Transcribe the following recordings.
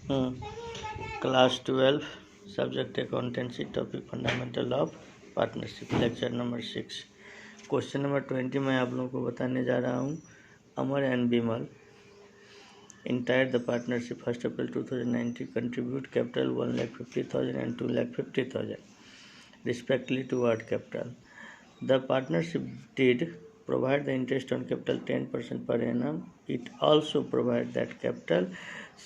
Class 12 subject accountancy topic fundamental of partnership lecture number 6 question number 20 मैं आप लोगों को बताने जा रहा हूँ। Amar and Vimal entered the partnership 1st April 2019 contribute capital 1,50,000 and 2,50,000 respectively toward capital. The partnership did provide the interest on capital 10% per annum. It also provides that capital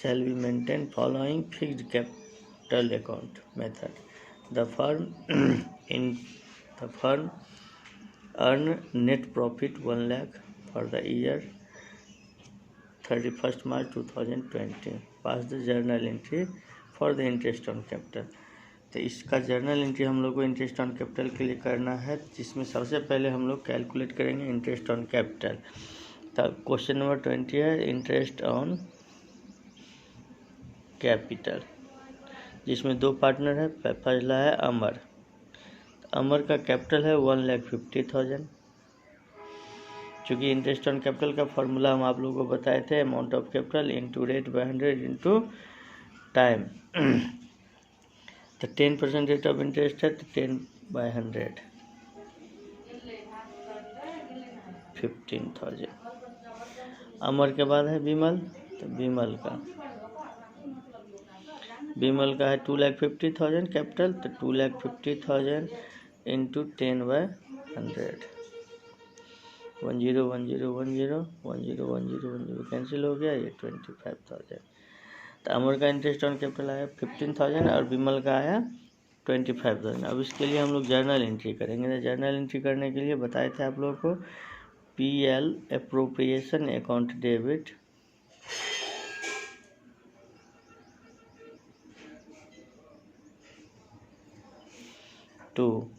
shall be maintained following fixed capital account method. The firm earned net profit 1 lakh for the year 31st March 2020. Pass the journal entry for the interest on capital. तो इसका journal entry हम लोग को interest on capital के लिए करना है, जिसमें सबसे पहले हम लोग कैलकुलेट करेंगे इंटरेस्ट ऑन कैपिटल। तब क्वेश्चन नंबर 20 है इंटरेस्ट ऑन कैपिटल, जिसमें दो पार्टनर है। पहला है अमर। अमर का कैपिटल है 1,50,000। चूँकि इंटरेस्ट ऑन कैपिटल का फार्मूला हम आप लोगों को बताए थे, amount of capital into rate by 100 into time. तो 10% रेट ऑफ इंटरेस्ट है, तो 10/100 15,000। अमर के बाद है विमल। तो विमल का है 2,50,000 कैपिटल, तो 2,50,000 इंटू 10/100 10 कैंसिल हो गया, ये 25,000। तो अमर का इंटरेस्ट ऑन कैपिटल आया 15,000 और विमल का आया 25,000। अब इसके लिए हम लोग जर्नल एंट्री करेंगे। तो जर्नल एंट्री करने के लिए बताए थे आप लोगों को PL appropriation account debit to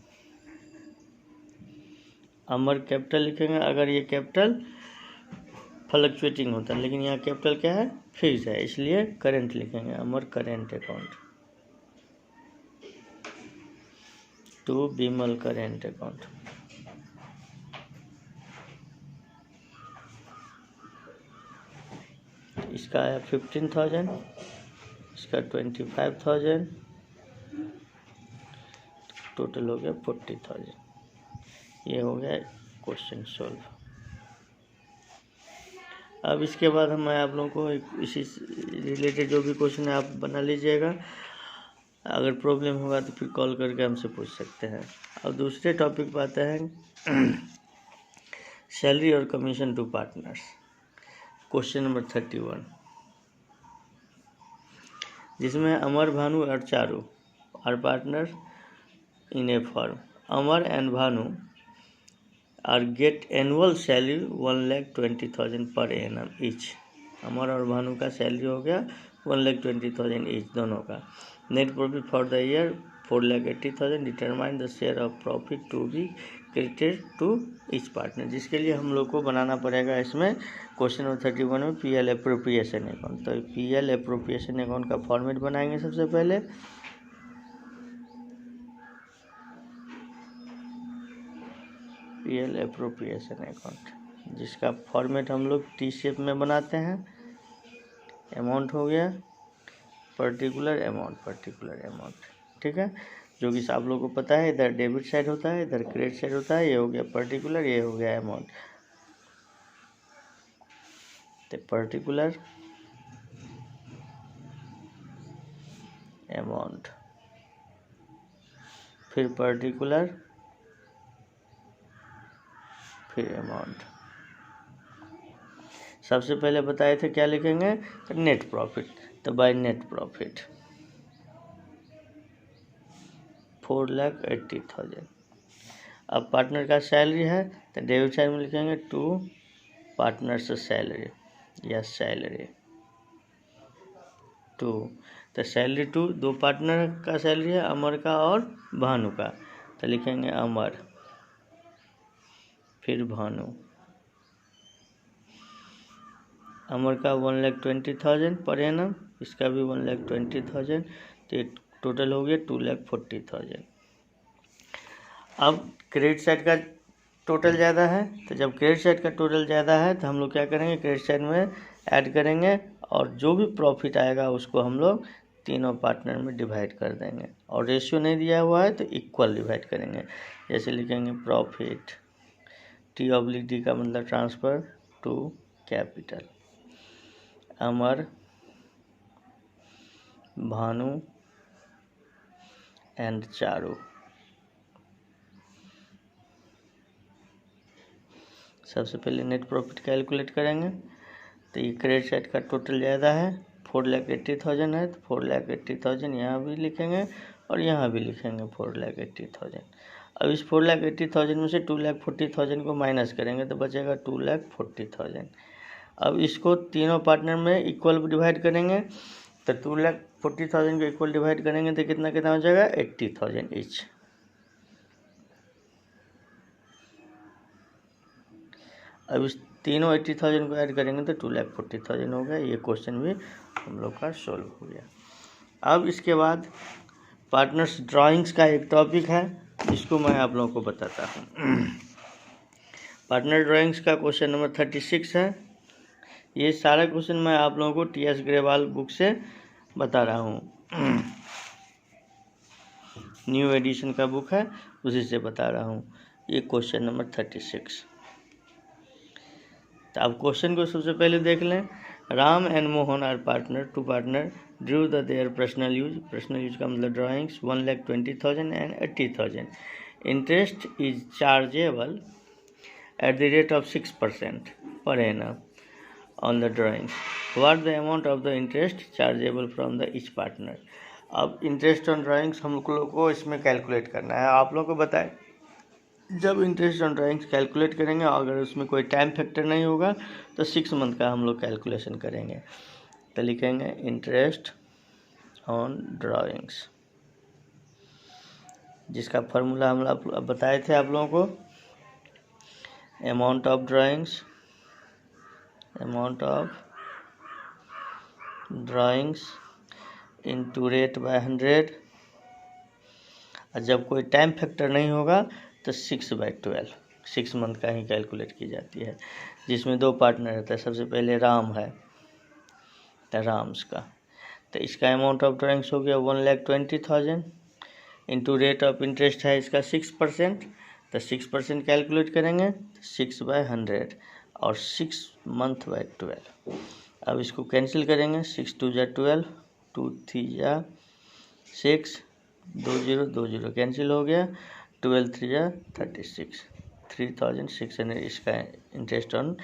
Amar capital लिखेंगे अगर ये कैपिटल फ्लक्चुएटिंग होता है, लेकिन यहाँ कैपिटल क्या है, फिक्स है, इसलिए करेंट लिखेंगे। Amar current account to Vimal current account. इसका आया 15,000, इसका 25,000, टोटल हो गया 40,000। ये हो गया क्वेश्चन सोल्व। अब इसके बाद मैं आप लोगों को इसी रिलेटेड जो भी क्वेश्चन है आप बना लीजिएगा। अगर प्रॉब्लम होगा तो फिर कॉल करके हमसे पूछ सकते हैं। अब दूसरे टॉपिक पर आते हैं, सैलरी और commission to partners. Question number 31, जिसमें अमर, भानु और Charu are partner in a firm. Amar and Bhanu are get annual salary 1,20,000 per annum each. अमर और भानु का सैलरी हो गया 1,20,000 ईच दोनों का। Net profit for the year 4,80,000। Determine the share of profit to be credited to each partner, जिसके लिए हम लोग को बनाना पड़ेगा इसमें क्वेश्चन नंबर 31 में PL अप्रोप्रिएशन अकाउंट। तो PL अप्रोप्रिएशन अकाउंट का फॉर्मेट बनाएंगे सबसे पहले। PL अप्रोप्रिएशन अकाउंट, जिसका फॉर्मेट हम लोग T शेप में बनाते हैं। अमाउंट हो गया पर्टिकुलर अमाउंट, ठीक है, जो कि आप लोगों को पता है, इधर डेबिट साइड होता है, इधर क्रेडिट साइड होता है। ये हो गया पर्टिकुलर, ये हो गया अमाउंट। तो पर्टिकुलर अमाउंट, फिर पर्टिकुलर, फिर अमाउंट। सबसे पहले बताए थे क्या लिखेंगे, तो नेट प्रॉफिट। तो बाय नेट प्रॉफिट 4,80,000। अब पार्टनर का सैलरी है, तो डेबिट साइड में लिखेंगे टू पार्टनर्स सैलरी या सैलरी टू। तो सैलरी टू दो पार्टनर का सैलरी है, अमर का और भानु का। तो लिखेंगे अमर, फिर भानु। अमर का 1,20,000 पर एनम, इसका भी 1,20,000। तो टोटल हो गया 2,40,000। अब क्रेडिट साइड का टोटल ज़्यादा है, तो जब क्रेडिट साइड का टोटल ज़्यादा है तो हम लोग क्या करेंगे, क्रेडिट साइड में ऐड करेंगे और जो भी प्रॉफिट आएगा उसको हम लोग तीनों पार्टनर में डिवाइड कर देंगे, और रेशियो नहीं दिया हुआ है तो इक्वल डिवाइड करेंगे। जैसे लिखेंगे प्रॉफिट T/D का मतलब transfer to capital, Amar, Bhanu and Charu. सबसे पहले नेट प्रॉफिट कैलकुलेट करेंगे, तो ये क्रेडिट साइड का टोटल ज़्यादा है, 4,80,000 है, तो 4,80,000 यहाँ भी लिखेंगे और यहाँ भी लिखेंगे 4,80,000। अब इस 4,80,000 में से 2,40,000 को माइनस करेंगे तो बचेगा 2,40,000। अब इसको तीनों पार्टनर में इक्वल डिवाइड करेंगे, तो 2,40,000 को इक्वल डिवाइड करेंगे तो कितना कितना हो जाएगा 80,000 ईच। अब इस तीनों 80,000 को ऐड करेंगे तो 2,40,000 हो गया। ये क्वेश्चन भी हम लोग का सॉल्व हो गया। अब इसके बाद पार्टनर्स ड्राइंग्स का एक टॉपिक है, इसको मैं आप लोगों को बताता हूँ। पार्टनर ड्राइंग्स का क्वेश्चन नंबर 36 है। ये सारा क्वेश्चन मैं आप लोगों को TS ग्रेवाल बुक से बता रहा हूँ, न्यू एडिशन का बुक है, उसी से बता रहा हूँ। ये क्वेश्चन नंबर 36। तो अब क्वेश्चन को सबसे पहले देख लें। Ram and Mohan are partner, two partner drew the their personal use का मतलब drawings 1,20,000 and 80,000। Interest is chargeable at the rate of 6% per annum on the drawings. What the amount of the interest chargeable from the each partner. अब interest on drawings हम लोग को इसमें calculate करना है। आप लोग को बताएं, जब इंटरेस्ट ऑन ड्राइंग्स कैलकुलेट करेंगे, अगर उसमें कोई टाइम फैक्टर नहीं होगा तो 6 मंथ का हम लोग कैलकुलेशन करेंगे। तो लिखेंगे इंटरेस्ट ऑन ड्राइंग्स, जिसका फार्मूला हम लोग बताए थे आप लोगों को, amount of drawings into rate by 100। और जब कोई टाइम फैक्टर नहीं होगा तो 6/12, 6 मंथ का ही कैलकुलेट की जाती है, जिसमें 2 पार्टनर रहता है। सबसे पहले राम है, तो राम्स का, तो इसका अमाउंट ऑफ ड्राइंग्स हो गया 1,20,000 इंटू रेट ऑफ इंटरेस्ट है इसका 6%, तो 6% कैलकुलेट करेंगे, 6/100 और 6 मंथ बाय 12। अब इसको कैंसिल करेंगे, 6 2 जा 12, 2 3 जा 6, 2 0 2 0 कैंसिल हो गया, 12 3 जा 36, 3,600 इसका इंटरेस्ट ऑन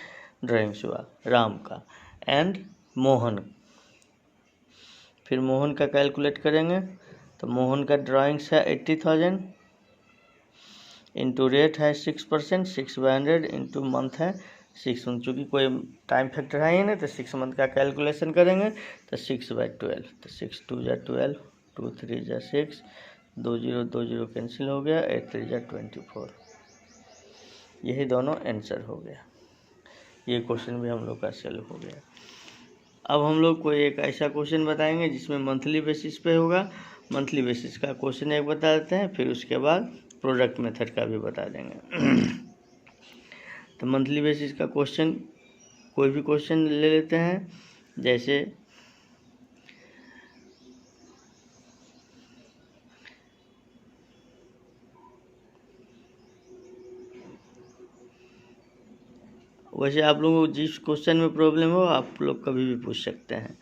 ड्राइंग्स हुआ राम का। एंड मोहन, फिर मोहन का कैलकुलेट करेंगे, तो मोहन का ड्राइंग्स है 80,000 इंटू रेट है 6%, 6/100 इंटू मंथ है 6 मंथ। चूँकि कोई टाइम फैक्टर है ही नहीं तो 6 मंथ का कैलकुलेशन करेंगे, तो 6/12, तो 6 2 जा 12, 2 3 जा 6, 2 0 2 0 कैंसिल हो गया, 8 3 जा 24। यही दोनों आंसर हो गया। ये क्वेश्चन भी हम लोग का सॉल्व हो गया। अब हम लोग को एक ऐसा क्वेश्चन बताएंगे जिसमें मंथली बेसिस पे होगा। मंथली बेसिस का क्वेश्चन एक बता देते हैं, फिर उसके बाद प्रोडक्ट मेथड का भी बता देंगे। तो मंथली बेसिस का क्वेश्चन, कोई भी क्वेश्चन ले लेते हैं, जैसे वैसे आप लोगों को जिस क्वेश्चन में प्रॉब्लम हो आप लोग कभी भी पूछ सकते हैं।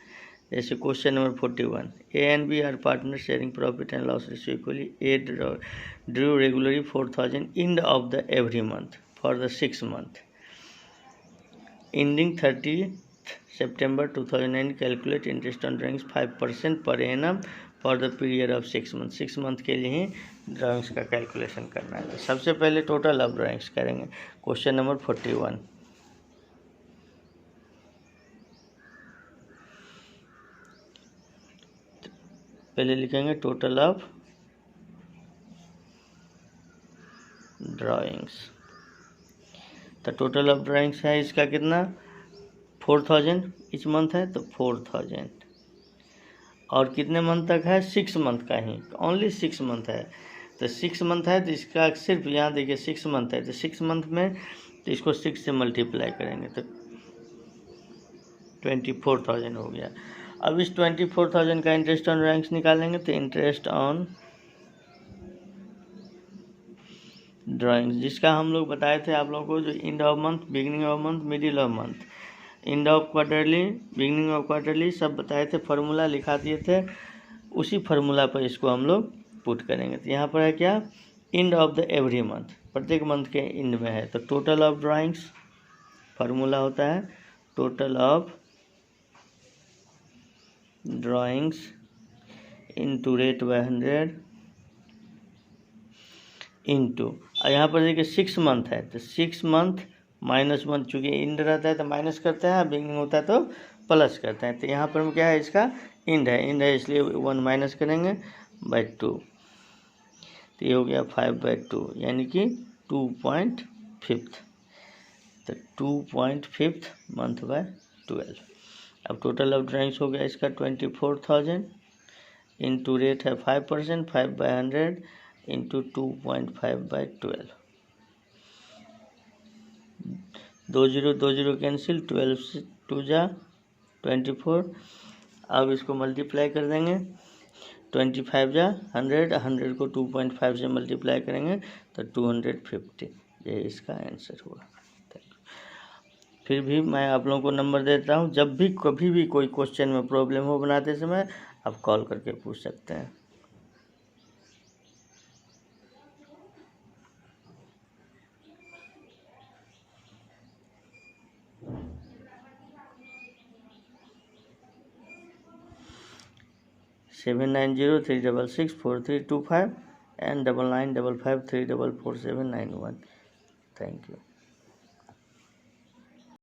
जैसे question number 41, A and B are partner sharing profit and loss ratio equally. A drew regularly 4,000 and of the every month for the 6 month ending 30th September 2009. Calculate interest on drawings 5% per annum for the period of 6 months. 6 month के लिए ही drawings का calculation करना है। सबसे पहले total of drawings करेंगे। Question number 41, पहले लिखेंगे टोटल ऑफ ड्राइंग्स। तो टोटल ऑफ ड्राइंग्स है इसका कितना, 4,000 इच मंथ है, तो 4,000। और कितने मंथ तक है, 6 मंथ का ही, ओनली 6 मंथ है। तो 6 मंथ है तो इसका सिर्फ यहाँ देखिए 6 मंथ है, तो 6 मंथ में तो इसको 6 से मल्टीप्लाई करेंगे, तो 24,000 हो गया। अब इस 24,000 का इंटरेस्ट ऑन ड्राइंग्स निकालेंगे, तो इंटरेस्ट ऑन ड्राइंग्स जिसका हम लोग बताए थे आप लोगों को, जो end of month, beginning of month, middle of month, end of quarterly, beginning of quarterly सब बताए थे, फार्मूला लिखा दिए थे, उसी फार्मूला पर इसको हम लोग पुट करेंगे। तो यहाँ पर है क्या, and of the every month, प्रत्येक मंथ के एंड में है। तो टोटल ऑफ ड्राइंग्स फार्मूला होता है total of drawings into rate by 100 into, यहाँ पर देखिए 6 मंथ है, तो 6 मंथ माइनस 1, चूँकि इंड रहता है तो माइनस करते हैं, बिगिनिंग होता है तो प्लस करते हैं। तो यहाँ पर क्या है, इसका इंड है इसलिए 1 माइनस करेंगे बाय 2, तो ये हो गया 5/2 यानी कि 2.5, तो 2.5 मंथ बाय 12। अब टोटल ऑफ ड्राइंग्स हो गया इसका 24,000 इंटू रेट है 5%, 5/100 इंटू 2.5/12, 20 कैंसिल, 12 से 2 जा 24। अब इसको मल्टीप्लाई कर देंगे, 25 जा 100, 100 को 2.5 से मल्टीप्लाई करेंगे तो 250, ये इसका आंसर हुआ। फिर भी मैं आप लोगों को नंबर देता हूँ, जब भी कभी भी कोई क्वेश्चन में प्रॉब्लम हो बनाते समय आप कॉल करके पूछ सकते हैं। Seven 7903664325 and 9955344791। Thank you.